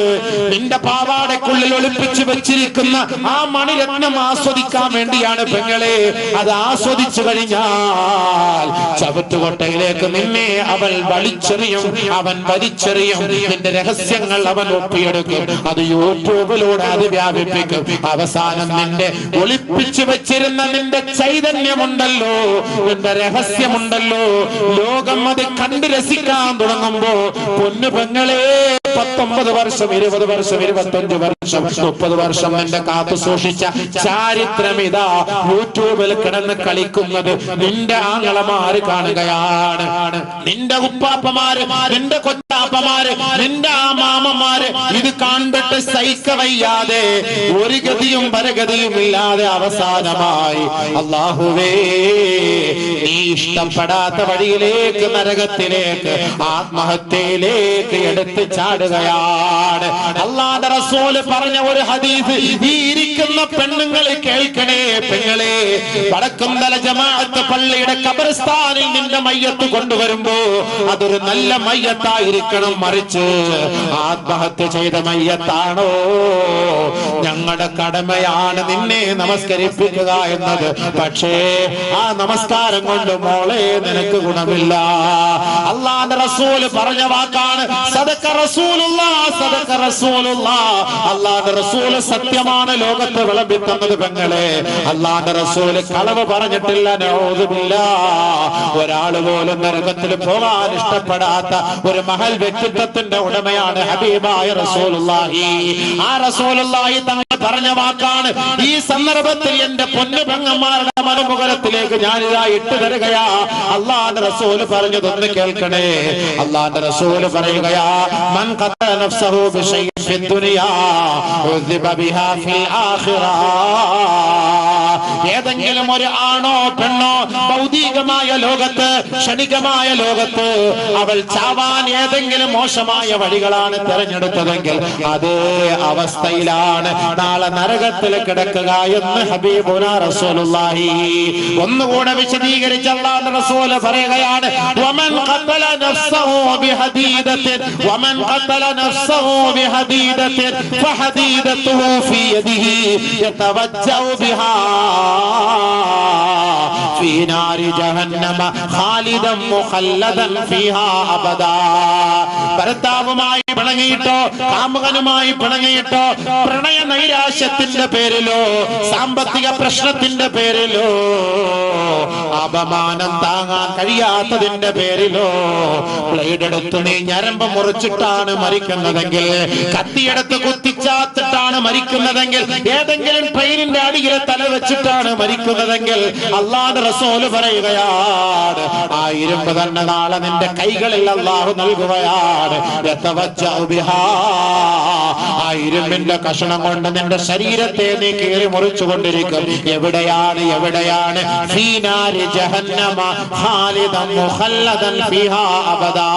നിന്റെ പാവാടക്കുള്ളിൽ ഒളിപ്പിച്ചു വെച്ചിരിക്കുന്ന ആ മണിരത്നം ആസ്വദിക്കാൻ വേണ്ടിയാണ് പെങ്ങളെ. അത് ആസ്വദിച്ചു കഴിഞ്ഞാൽ ചവറ്റുകൊട്ടയിലേക്ക് നിന്നെ അവൾ വലിച്ചെറിയും, അവൻ വലിച്ചെറിയും. നിന്റെ രഹസ്യങ്ങൾ അവൻ ഒപ്പിയെടുക്കും, അത് യൂട്യൂബിലൂടെ അത് വ്യാപിപ്പിക്കും. അവസാനം നിന്റെ ഒളിപ്പിച്ചു വെച്ചിരുന്ന നിന്റെ ചൈതന്യമുണ്ടല്ലോ, നിന്റെ രഹസ്യമുണ്ടല്ലോ, ലോകം അത് കണ്ട് രസിക്കാൻ തുടങ്ങുമ്പോ പൊന്നു പെങ്ങളെ 19 വർഷം 20 വർഷം 25 വർഷം 30 വർഷം എന്റെ കാത്തു സൂക്ഷിച്ച ചാരിത്രം ഇതാ യൂട്യൂബിൽ കിടന്ന് കളിക്കുന്നത് നിന്റെ ആങ്ങളമാര് കാണുകയാണ്. നിന്റെ ഉപ്പാപ്പമാര്, നിന്റെ കൊച്ചാപ്പമാര്, നിന്റെ ആ മാമന്മാര് ഇത് കണ്ടിട്ട് സഹിക്കവയ്യാതെ ഒരു ഗതിയും പരഗതിയും ഇല്ലാതെ അവസാനമായി അല്ലാഹുവേ നീ ഇഷ്ടപ്പെടാത്ത വഴിയിലേക്ക്, നരകത്തിലേക്ക്, ആത്മഹത്യയിലേക്ക് എടുത്ത് ചാടുകയാണ്. അല്ലാഹുവിന്റെ റസൂൽ പറഞ്ഞ ഒരു ഹദീസ് ഈ ഇരിക്കുന്ന പെണ്ണുങ്ങൾ കേൾക്കണേ പെങ്ങളെ. വടക്കുംതല ജമാഅത്ത് പള്ളിയുടെ ഖബർസ്ഥാനിൽ നിന്റെ മയ്യത്ത് കൊണ്ടുവരുമ്പോ അതൊരു നല്ല മയ്യത്തായിരിക്കണം, മറിച്ച് ആത്മഹത്യ ചെയ്ത മയ്യത്താണോ? ഞങ്ങളുടെ കടമയാണ് നിന്നെ നമസ്കരിപ്പിക്കുക എന്നത്. പക്ഷേ ആ നമസ്കാരം കൊണ്ട് മോളെ നിനക്ക് ഗുണമില്ല. അല്ലാഹുവിന്റെ റസൂൽ പറഞ്ഞ വാക്കാണ് സദഖ റസൂലുള്ളാഹ്, സദഖ റസൂലുള്ളാഹ്. അല്ലാഹുവിന്റെ റസൂൽ സത്യമാണ് ലോകത്ത് വിളമ്പി തന്നത് പെങ്ങളെ. അല്ലാഹുവിന്റെ റസൂൽ കളവ് പറഞ്ഞിട്ടില്ല. നഊദു ബില്ലാഹ്. ഒരാൾ പോലും നരകത്തിൽ പോകാൻ ഇഷ്ടപ്പെടാത്ത ഒരു മഹൽ വ്യക്തിത്വത്തിന്റെ ഉടമയാണ് ഹബീബായ റസൂലുള്ളാഹി. ആ റസൂലുള്ളാഹി തങ്ങൾ പറഞ്ഞ വാക്കാണ്. ഈ സന്ദർഭത്തിൽ എന്റെ പൊന്നു പെങ്ങന്മാരുടെ മനോമുഖരത്തിലേക്ക് ഞാനിതാ ഇട്ടു തരുകയാ. അല്ലാഹുവിന്റെ റസൂൽ പറഞ്ഞതൊന്ന് കേൾക്കണേ. അല്ലാഹുവിന്റെ റസൂൽ പറയുകയാ, മൻ ഖതല നഫ്സഹു ബിശൈഇൻ ഫിദ്ദുനിയാ ഉദ്ദിബ ബിഹാ ഫിൽ ആഖിറ. ഏതെങ്കിലും ഒരു ആണോ പെണ്ണോ ഭൗതികമായ ലോകത്ത്, ക്ഷണികമായ ലോകത്ത് അവൾ ചാവാൻ ഏതെങ്കിലും മോശമായ വഴികളാണ് തെരഞ്ഞെടുത്തതെങ്കിൽ അതേ അവസ്ഥയിലാണ് നാളെ നരകത്തിൽ കിടക്കുക എന്ന് ഹബീബുനാ റസൂലുള്ളാഹി. ഒന്നുകൂടെ വിശദീകരിച്ച് അല്ലാഹുവിന്റെ റസൂൽ പറയുകയാണ്, വമൻ ഖതല നഫ്സഹു ബിഹദീദത്തിൻ വമൻ ഖതല നഫ്സഹു ബിഹദീദത്തിൻ ഫഹദീദതുഹു ഫീ യദിഹി യതവജ്ജഉ ബിഹാ ഫീ നാരി ജഹന്നമ ഖാലിദൻ മുഖല്ലദൻ ഫീഹാ അബദാ. ഭർത്താവുമായി പിണങ്ങിയിട്ടോ, കാമുകനുമായി പിണങ്ങിയിട്ടോ, പ്രണയ നൈരാശ്യത്തിന്റെ പേരിലോ, സാമ്പത്തിക പ്രശ്നത്തിന്റെ പേരിലോ, അപമാനം താങ്ങാൻ കഴിയാത്തതിന്റെ പേരിലോ, ബ്ലേഡ് എടുത്ത് നീ ഞരമ്പ് മുറിച്ചിട്ടാണ് മരിക്കുന്നതെങ്കിൽ, കത്തിയെടുത്ത് കുത്തിച്ചാത്തിട്ടാണ് മരിക്കുന്നതെങ്കിൽ, ഏതെങ്കിലും ട്രെയിനിന്റെ അടിയിൽ തല വെച്ചിട്ടാണ് മരിക്കുന്നതെങ്കിൽ, അല്ലാഹുവിന്റെ റസൂല് പറയുകയാണ്, ആ ഇരുമ്പ് തന്നെ നാളെ നിന്റെ കൈകളിൽ അല്ലാഹു നൽകുകയാണ്. ആ ഇരുമ്പിന്റെ കഷണം കൊണ്ട് നിന്റെ ശരീരത്തെ നീ കീറി മുറിച്ചുകൊണ്ടിരിക്കും. എവിടെയാണ്? എവിടെയാണ്? ഫീനാരി ജഹന്നമ ഖാലിദൻ മുഖല്ലദൻ ഫീഹാ അബദാ.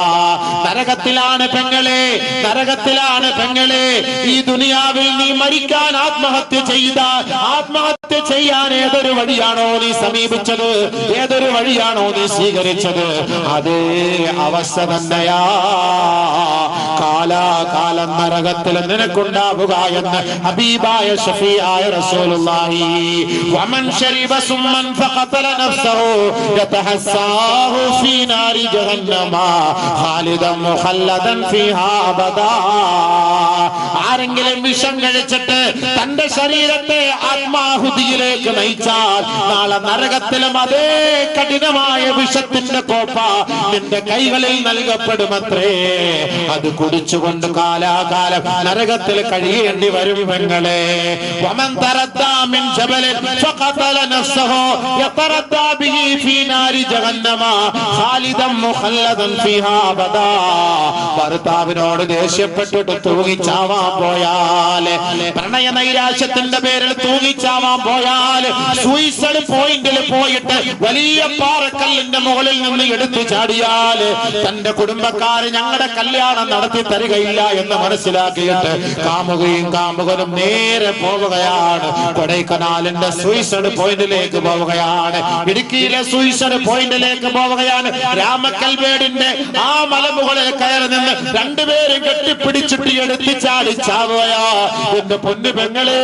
നരകത്തിലാണ് പെങ്ങളെ, നരകത്തിലാണ് പെങ്ങളെ. ഈ ദുനിയാവിൽ നീ മരിക്കാൻ ആത്മഹത്യ ചെയ്ത, ആത്മഹത്യ ചെയ്യാൻ ഏതൊരു വഴിയാണോ നീ സമീപിച്ചത്, ഏതൊരു വഴിയാണോ നീ സ്വീകരിച്ചത്, അതേ അവസ്ഥ തന്നെയാ കാലാകാലം നരകത്തിൽ നിനക്കുണ്ടാവുക എന്ന് ഹബീബായ ശഫീആയ റസൂലുള്ളാഹി. വമൻ ശരിബ സുമ്മൻ ഫഖതല നഫ്സഹു യതഹസ്സാഹു ഫീ നാരി ജഹന്നമ ഖാലിദൻ മുഖല്ലദൻ ഫീഹാ അബദാ. ആരെങ്കിലും വിഷം കഴിച്ചിട്ട് തന്റെ ശരീരത്തെ ആത്മാഹുതിയിലേക്ക് നയിച്ചാൽ നാളെ നരകത്തിലും അതേ കഠിനമായ വിഷത്തിന്റെ കോപ്പ നിന്റെ കൈകളിൽ നൽകപ്പെടുമത്രേ. അത് കുടിച്ചുകൊണ്ട് കാലാകാലം നരകത്തിൽ കഴിയേണ്ടി വരും പെങ്ങളെ. വമൻ തറദ്ദാ മിൻ ജബലിൻ ഫഖതല നഫ്സഹു യതറദ്ദാ ബിഹി ഫീ നാരി ജഹന്നമ ഖാലിദൻ മുഖല്ലദൻ ഫീഹാ അബദാ. ഭർത്താവിനോട് ദേഷ്യപ്പെട്ടിട്ട് തൂങ്ങിച്ചാവാൻ പോയാൽ, പ്രണയ നൈരാശ്യത്തിന്റെ പേരിൽ തൂങ്ങിച്ചാവാൻ പോയാൽ, സൂയിസൈഡ് പോയിന്റിൽ പോയിട്ട് വലിയ പാറക്കല്ലിന്റെ മുകളിൽ നിന്ന് എടുത്തു ചാടിയാൽ, തന്റെ കുടുംബക്കാര് ഞങ്ങളുടെ കല്യാണം നടത്തി തരികയില്ല എന്ന് മനസ്സിലാക്കിയിട്ട് കാമുകയും കാമുകനും നേരെ പോവുകയാണ്. കൊടൈക്കനാലിന്റെ സൂയിസൈഡ് പോയിന്റിലേക്ക് പോവുകയാണ്, ഇടുക്കിയിലെ സൂയിസൈഡ് പോയിന്റിലേക്ക് പോവുകയാണ്. രാമക്കൽമേടിന്റെ ആ മലമുകളിൽ കയറി നിന്ന് രണ്ടുപേരും കെട്ടിപ്പിടിച്ചിട്ട് എടുത്തു ചാടി ചാവുകയാ. എന്റെ പൊന്നു പെങ്ങളെ,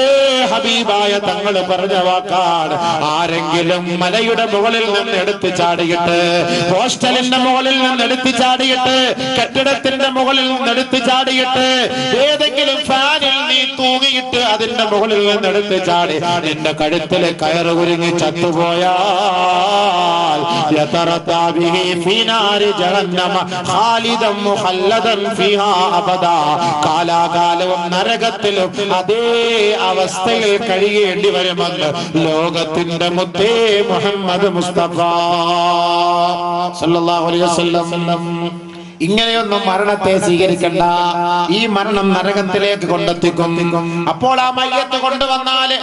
ഹബീബായ തങ്ങൾ പറഞ്ഞ വാക്കാണ്, ആരെങ്കിലും മലയുടെ മുകളിൽ നിന്ന് എടുത്തു ചാടിയിട്ട്, ഹോസ്റ്റലിന്റെ മുകളിൽ നിന്ന് എടുത്തു ചാടിയിട്ട്, കെട്ടിടത്തിന്റെ മുകളിൽ നിന്ന് എടുത്തു ചാടിയിട്ട്, ഏതെങ്കിലും ഫാനിൽ നീ തൂങ്ങിയിട്ട് അതിന്റെ മുകളിൽ നിന്ന് എടുത്തു ചാടി നിന്റെ കഴുത്തിൽ കയറ് കുരുങ്ങി ചത്തുപോയാൽ യതറദ്ദാ ബിഹി ഫീ നാരി ജഹന്നമ ഖാലിദൻ മുഖല്ലദൻ ഫീഹാ അബദാ. കാലാകാലവും നരകത്തിലും അതേ അവസ്ഥയിൽ കഴിയേണ്ടി വരുമെന്ന് ലോകത്തിന്റെ മുത്തേ മുഹമ്മദ് മുസ്തഫ സല്ലല്ലാഹു അലൈഹി വസല്ലം. ഇങ്ങനെയൊന്നും മരണത്തെ സ്വീകരിക്കണ്ട. ഈ മരണം നരകത്തിലേക്ക് കൊണ്ടെത്തിക്കും. അപ്പോൾ ആ മയ്യത്ത് കൊണ്ടുവന്നാല്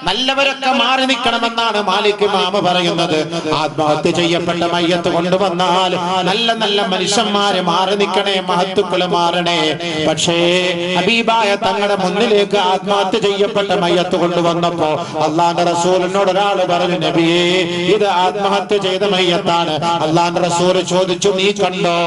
നല്ലവരൊക്കെ മാറി നിൽക്കണമെന്നാണ് മാലിക് ഇമാം പറയുന്നത്. ആത്മഹത്യ ചെയ്യപ്പെട്ട മയ്യത്ത് കൊണ്ടുവന്നാൽ നല്ല നല്ല മനുഷ്യന്മാരെ മാറി നിൽക്കണേ, മഹത്തുക്കള് മാറണേ. പക്ഷേ ഹബീബായ തങ്ങളുടെ മുന്നിലേക്ക് ആത്മഹത്യ ചെയ്യപ്പെട്ട മയ്യത്ത് കൊണ്ടുവന്നപ്പോ അള്ളാന്റെ റസൂലിനോട് ഒരാള് പറഞ്ഞു, നബിയേ ഇത് ആത്മഹത്യ ചെയ്ത മയ്യത്താണ്. അള്ളാന്റെ റസൂൽ ചോദിച്ചു, നീ കണ്ടോ?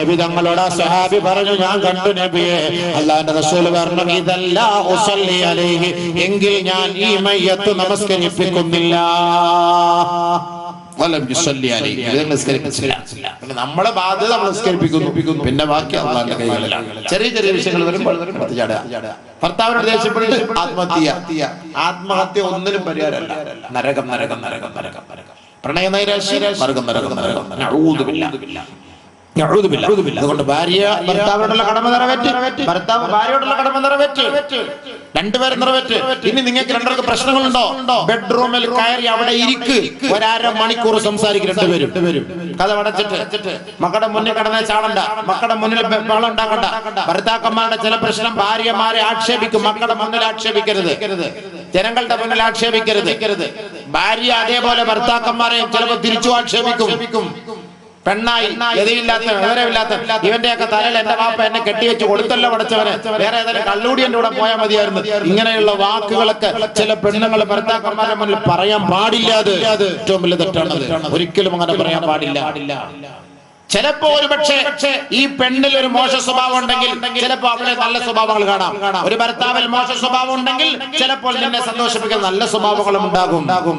നബി തങ്ങളോട് സഹാബി പറഞ്ഞു, ഞാൻ കണ്ടു നബിയെ. അല്ലാഹുവിന്റെ റസൂൽ പറഞ്ഞു, ഇദല്ല ഉസല്ലി അലൈഹി, എങ്കിൽ ഞാൻ ഈ മയ്യത്ത് നമസ്കരിപ്പിക്കുന്നില്ല. നമ്മളെ ബാധ്യത നമ്മൾ നിസ്കരിപ്പിക്കുന്നു, പിന്നെ ബാക്കി അള്ളാന്റെ കൈകളിലാണ്. ചെറിയ ചെറിയ വിഷയങ്ങൾ വരുമ്പോൾ ഭർത്താവിനോട് ദേഷ്യപ്പെട്ട് ആത്മഹത്യ ഒന്നിനും പരിഹാരമല്ല. നരകം നരകം നരകം നരകം നരകം. പ്രണയ നൈരാശ്യം നരകം നരകം നരകം. അതുകൊണ്ട് ഭാര്യ ഭർത്താവിനോടുള്ള കടമ നിറവേറ്റി, ഭർത്താവ് ഭാര്യയോടുള്ള കടമ നിറവേറ്റി, രണ്ടുപേരും നിറവേറ്റ്. ഇനി നിങ്ങൾക്ക് രണ്ടുപേർക്ക് പ്രശ്നങ്ങളുണ്ടോ? ബെഡ്റൂമിൽ കയറി അവിടെ ഇരിക്ക്, ഒരര മണിക്കൂർ സംസാരിക്കും രണ്ടുപേരും. കഥ അടച്ചിട്ട് മക്കളുടെ മുന്നിൽ കിടന്ന ചാടണ്ട, മക്കളുടെ മുന്നിൽ ബഹളം ഉണ്ടാക്കണ്ട. ഭർത്താക്കന്മാരുടെ ചില പ്രശ്നം ഭാര്യമാരെ ആക്ഷേപിക്കും, മക്കളുടെ മുന്നിൽ ആക്ഷേപിക്കരുത്, ജനങ്ങളുടെ മുന്നിൽ ആക്ഷേപിക്കരുത്. ഭാര്യ അതേപോലെ ഭർത്താക്കന്മാരെയും ചിലപ്പോൾ തിരിച്ചു ആക്ഷേപിക്കും. പെണ്ണായി ഗതിയില്ലാത്ത വിവരമില്ലാത്ത ഇവന്റെയൊക്കെ തലയിൽ എന്റെ വാപ്പ എന്നെ കെട്ടിവെച്ച് കൊടുത്തല്ലോ പഠിച്ചവന്, വേറെ ഏതായാലും കള്ളുകൂടിയന്റെ കൂടെ പോയാൽ മതിയായിരുന്നു. ഇങ്ങനെയുള്ള വാക്കുകളൊക്കെ ചില പെണ്ണുങ്ങൾ ഭർത്താക്കന്മാരുടെ മുന്നിൽ പറയാൻ പാടില്ല. അത് ഏറ്റവും വലിയ തെറ്റാണത്. ഒരിക്കലും അങ്ങനെ പറയാൻ പാടില്ല. ചിലപ്പോ ഒരു പക്ഷേ ഈ പെണ്ണിൽ ഒരു മോശ സ്വഭാവം ഉണ്ടെങ്കിൽ ചിലപ്പോ അവിടെ നല്ല സ്വഭാവങ്ങൾ കാണാം. ഒരു ഭർത്താവിൽ മോശ സ്വഭാവം ഉണ്ടെങ്കിൽ ചിലപ്പോൾ നിന്നെ സന്തോഷിപ്പിക്കുന്ന നല്ല സ്വഭാവങ്ങളും ഉണ്ടാകും.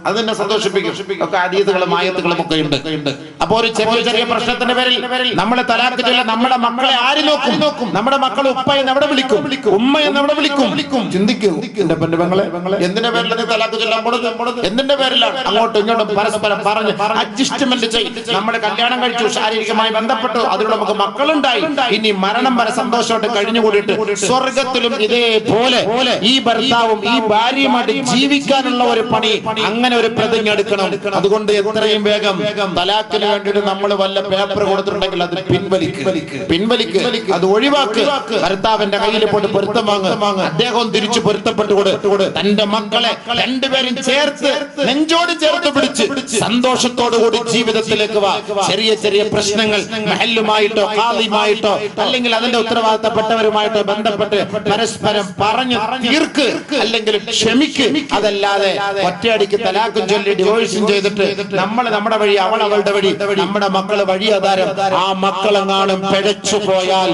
അത് തന്നെ സന്തോഷിപ്പിക്കും. ഒക്കെ ഹദീസുകളും ആയത്തുകളും ഒക്കെ ഉണ്ട്. അപ്പൊ ഒരു ചെറിയ പ്രശ്നത്തിന്റെ പേരിൽ നമ്മളെ തലാഖ് ചൊല്ലാൻ നമ്മുടെ മക്കളെ ആര് നോക്കും? നമ്മുടെ മക്കൾ ഉപ്പ എന്ന് എവിടെ വിളിക്കും? ഉമ്മ എന്ന് എവിടെ വിളിക്കും? ചിന്തിക്കൂ. എന്റെ പെണ്ണുങ്ങളെ, എന്തിന്റെ പേരിലാണ് തലാഖ് ചൊല്ലാൻ പോണത്? എന്തിന്റെ പേരിലാണ്? അങ്ങോട്ടും ഇങ്ങോട്ടും പരസ്പരം പറഞ്ഞ് അഡ്ജസ്റ്റ്മെന്റ് ചെയ്ത് നമ്മുടെ കല്യാണം കഴിച്ചു, ശാരീരികമായി ബന്ധപ്പെട്ടു, അതിലൂടെ നമുക്ക് മക്കളുണ്ടായി. ഇനി മരണം വരെ സന്തോഷമായിട്ട് കഴിഞ്ഞുകൂടിയിട്ട് സ്വർഗത്തിലും ഇതേപോലെ ഈ ഭർത്താവും ഈ ഭാര്യയുമായിട്ട് ജീവിക്കാനുള്ള ഒരു പണി, അങ്ങനെ ഒരു പ്രതിജ്ഞ എടുക്കണം. അതുകൊണ്ട് എത്രയും വേഗം തലാഖിന് വേണ്ടിയിട്ട് നമ്മൾ വല്ല പേപ്പർ കൊടുത്തിട്ടുണ്ടെങ്കിൽ അത് പിൻവലിക്ക്, അത് ഒഴിവാക്ക്. ഭർത്താവിന്റെ കയ്യിൽ പോയിട്ട് പൊരുത്തം വാങ്ങ്, അദ്ദേഹവും തിരിച്ചു പൊരുത്തപ്പെട്ടുകൊട്. തന്റെ മക്കളെ രണ്ടുപേരും ചേർത്ത് നെഞ്ചോട് ചേർത്ത് പിടിച്ച് സന്തോഷത്തോടുകൂടി ജീവിതത്തിലേക്ക് വാ. ചെറിയ പ്രശ്നങ്ങൾ മഹല്ലുമായിട്ടോ ഖാദിയുമായിട്ടോ അല്ലെങ്കിൽ അതിന്റെ ഉത്തരവാദിത്തപ്പെട്ടവരുമായിട്ടോ ബന്ധപ്പെട്ട് പരസ്പരം പറഞ്ഞു തീർക്ക്, അല്ലെങ്കിൽ ക്ഷമിക്ക്. അതല്ലാതെ ഒറ്റയടിക്ക് തലാഖും ചൊല്ലി ഡിവോഴ്സും ചെയ്തിട്ട് നമ്മൾ നമ്മുടെ വഴി, അവൾ അവളുടെ വഴി, നമ്മുടെ മക്കള് വഴിയാധാരം, ആ മക്കളെങ്ങാനും പിഴച്ചു പോയാൽ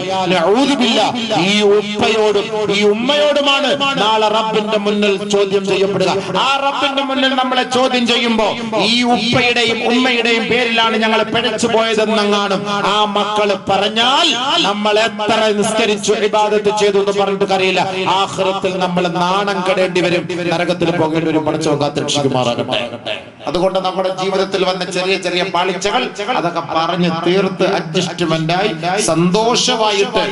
ഈ ഉപ്പയോടും ഈ ഉമ്മയോടുമാണ് നാളെ റബ്ബിന്റെ മുന്നിൽ ചോദ്യം ചെയ്യപ്പെടുക. ആ റബ്ബിന്റെ മുന്നിൽ നമ്മളെ ചോദ്യം ചെയ്യുമ്പോ ഈ ഉപ്പയുടെയും ഉമ്മയുടെയും പേരിലാണ് ഞങ്ങൾ പിഴച്ചു പോയതെന്നെങ്ങാനും ആ മക്കള് പറഞ്ഞാൽ നമ്മൾ എത്ര നിസ്കരിച്ചു ഇബാദത്ത് ചെയ്തു എന്ന് പറഞ്ഞിട്ട് കാര്യമില്ല. ആഖിറത്തിൽ നമ്മൾ നാണം കെടേണ്ടി വരും, നരകത്തിൽ പോകേണ്ടി വരും. പടച്ചവൻ കാത്തുരക്ഷിക്കുമാറാകട്ടെ. അതുകൊണ്ട് നമ്മുടെ ജീവിതത്തിൽ വന്ന ചെറിയ പാളിച്ചകൾ അതൊക്കെ പറഞ്ഞ് തീർത്ത് അഡ്ജസ്റ്റ്മെന്റായി സന്തോഷമായിട്ട്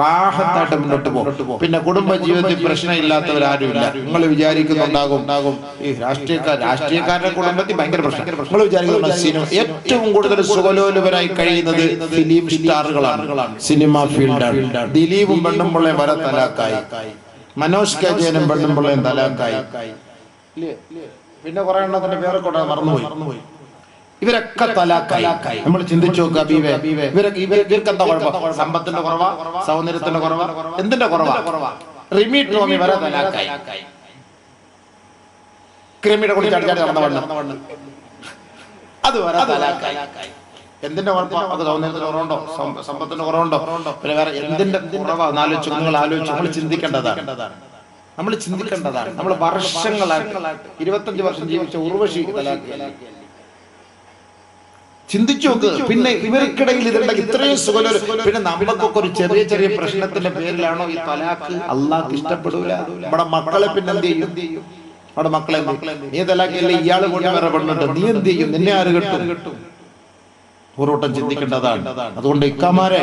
റാഹത്തായിട്ട് മുന്നോട്ട് പോകും. പിന്നെ കുടുംബ ജീവിതത്തിൽ പ്രശ്നമില്ലാത്തവരാരുമില്ല. നിങ്ങൾ വിചാരിക്കുന്നുണ്ടാകും ഈ രാഷ്ട്രീയക്കാരുടെ കുടുംബത്തിൽ ഭയങ്കര പ്രശ്നം. നിങ്ങൾ വിചാരിക്കുന്ന ഏറ്റവും കൂടുതൽ സുഖലോലുപരായി കഴിയുന്നത് ഫിലിം സ്റ്റാറുകളാണ്, സിനിമ ഫീൽഡാണ്. ദിലീപും പെണ്ണുമ്പിള്ളയും വരെ തലാക്കായി, മനോജ് കെ ജയനും പെണ്ണുമ്പിള്ളയും തലാക്കായി. പിന്നെ കുറെ എണ്ണത്തിന്റെ പേരെ കൊണ്ടാ മറന്നുപോയി. ഇവരൊക്കെ തലാക്കായി. നമ്മൾ ചിന്തിച്ചു നോക്കുക, ഇവർക്ക് എന്താ കുഴപ്പം? സമ്പത്തിന്റെ കുറവാ, സൗന്ദര്യത്തിന്റെ കുറവാ, എന്തിന്റെ കുറവാ? റിമി ടോമി വരെ തലാക്കായി. ക്രിമിയുടെ കൂടി ചടിച്ചാടി നടന്ന വണ്ണം അത് വരെ തലാക്കായി. എന്തിന്റെ കുഴപ്പം? അത് സൗന്ദര്യത്തിന് കുറവുണ്ടോ, സമ്പത്തിന്റെ കുറവുണ്ടോ, പിന്നെ വേറെ എന്തിന്റെ കുറവാ? ആലോചിച്ചു, നമ്മൾ ചിന്തിക്കേണ്ടതാണ്. നമ്മൾ വർഷങ്ങളായിട്ട് 25 വർഷം ജീവിച്ച ഉർവശി ചിന്തിച്ചു നോക്ക്. പിന്നെ ഇവർക്കിടയിൽ ഇതിലുണ്ടെങ്കിൽ ഇത്രയും സുഖലോല്. പിന്നെ നമുക്കൊക്കെ ഒരു ചെറിയ പ്രശ്നത്തിന്റെ പേരിലാണോ ഈ തലാഖ്? അള്ളാഹ് ഇഷ്ടപ്പെടൂല. നമ്മുടെ മക്കളെ പിന്നെ എന്ത് ചെയ്യും? നമ്മുടെ മക്കളെ നീ തലാഖില്ലേ, ഇയാള് കൊണ്ട് വേറെ പെണ്ണുണ്ട്, നീ എന്ത് ചെയ്യും? നിന്നെ ആര് കെട്ടും? പൂർവട്ടം ചിന്തിക്കേണ്ടതാണ്. അതുകൊണ്ട് ഇക്കാമാരെ,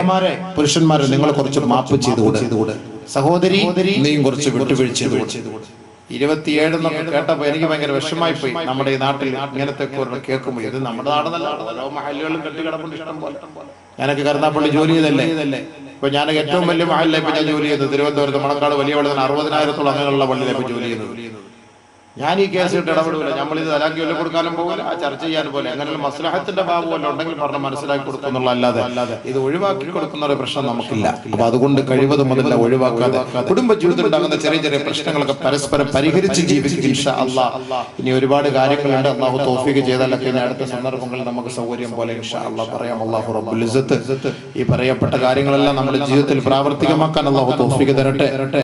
പുരുഷന്മാരെ നിങ്ങൾ കുറച്ച് മാപ്പ് ചെയ്തുകൂടെ. സഹോദരി, നീയും കുറച്ച് വിട്ടുവീഴ്ച ചെയ്തുകൂടെ. 27 എന്നൊക്കെ കേട്ടപ്പോ എനിക്ക് ഭയങ്കര വിഷമായി പോയി. നമ്മുടെ ഈ നാട്ടിൽ ഇങ്ങനത്തെ കേൾക്കുമ്പോൾ ഇത് നമ്മുടെ നാടെന്നല്ല, ഓരോ മഹല്ലുകളും കെട്ടിക്കിടപ്പുണ്ട് ഇഷ്ടം പോലെ. ഞാനൊക്കെ കരുനാപ്പള്ളി ജോലി ചെയ്തല്ലേ. ഇപ്പൊ ഞാൻ ഏറ്റവും വലിയ മഹല്ല ഇപ്പൊ ഞാൻ ജോലി ചെയ്തത് തിരുവനന്തപുരത്ത് മണക്കാട് വലിയ പള്ളി 60,000-ഓളം അങ്ങനെയുള്ള പള്ളിയിലെ ജോലി ചെയ്യുന്നത്. ഞാൻ ഈ കേസ് ഇട്ട് ഇടപെടില്ല. നമ്മളിത് തലാഖ് ചൊല്ലി കൊടുക്കാനും പോകില്ല, ആ ചർച്ച ചെയ്യാനും പോലെ. അങ്ങനെയുള്ള മസ്ലഹത്തിന്റെ ഭാഗം വല്ല ഉണ്ടെങ്കിൽ പറഞ്ഞ് മനസ്സിലാക്കി കൊടുക്കുന്നുള്ള അല്ലാതെ ഇത് ഒഴിവാക്കി കൊടുക്കുന്ന ഒരു പ്രശ്നം നമുക്കില്ല. അപ്പൊ അതുകൊണ്ട് കഴിവതും അതെല്ലാം ഒഴിവാക്കാതെ കുടുംബ ജീവിതത്തിൽ ഉണ്ടാകുന്ന ചെറിയ പ്രശ്നങ്ങളൊക്കെ പരസ്പരം പരിഹരിച്ച് ജീവിക്കും ഇൻഷാ അല്ലാഹ്. ഇനി ഒരുപാട് കാര്യങ്ങളുണ്ട്. അള്ളാഹു തൗഫീഖ് ചെയ്താലൊക്കെ ഇനി അടുത്ത സന്ദർഭങ്ങളിൽ നമുക്ക് സൗകര്യം പോലെ ഇൻഷാ അല്ലാഹ് പറയാം. അല്ലാഹു റബ്ബുൽ ഇസ്സത്ത് ഈ പറയപ്പെട്ട കാര്യങ്ങളെല്ലാം നമ്മുടെ ജീവിതത്തിൽ പ്രാവർത്തികമാക്കാൻ അള്ളാഹു തൗഫീഖ് തരട്ടെ.